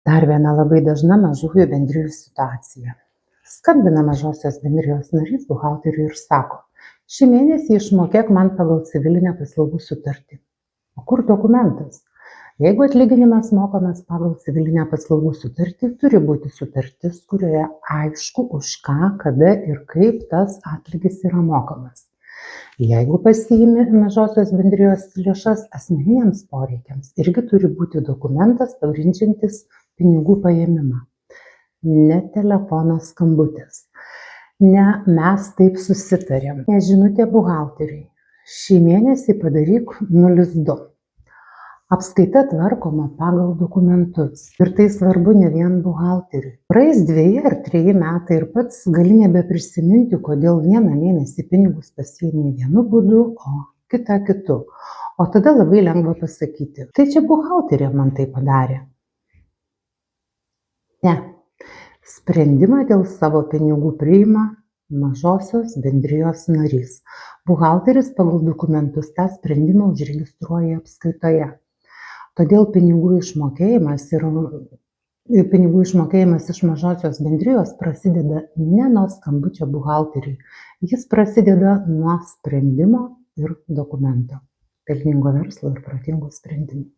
Dar viena labai dažna mažųjų bendrijų situacija. Skambina mažosios bendrijos narys buhalteriui ir sako: šį mėnesį išmokėk man pagal civilinę paslaugų sutartį. O kur dokumentas? Jeigu atlyginimas mokamas pagal civilinę paslaugų sutartį, turi būti sutartis, kurioje aišku, už ką, kada ir kaip tas atlygis yra mokamas. Jeigu pasiimi mažosios bendrijos lėšas asmeniniams poreikiams, irgi turi būti dokumentas pagrindžiantis pinigų paėmimą. Ne telefono skambutis. Ne mes taip susitarėm. Ne žinutė buhalteriui: šį mėnesį padaryk 02. Apskaita tvarkoma pagal dokumentus. Ir tai svarbu ne vien buhalteriui. Praeis 2 ar 3 metai ir pats gali nebeprisiminti, kodėl vieną mėnesį pinigus pasiėmė vienu būdu, o kitą kitu. O tada labai lengva pasakyti: tai čia buhalterė man tai padarė. Ne. Sprendimą dėl savo pinigų priima mažosios bendrijos narys. Buhalteris pagal dokumentus tą sprendimą užregistruoja apskaitoje. Todėl pinigų išmokėjimas iš mažosios bendrijos prasideda ne nuo skambučio buhalteriui. Jis prasideda nuo sprendimo ir dokumento. Pelningo verslo ir protingų sprendimų.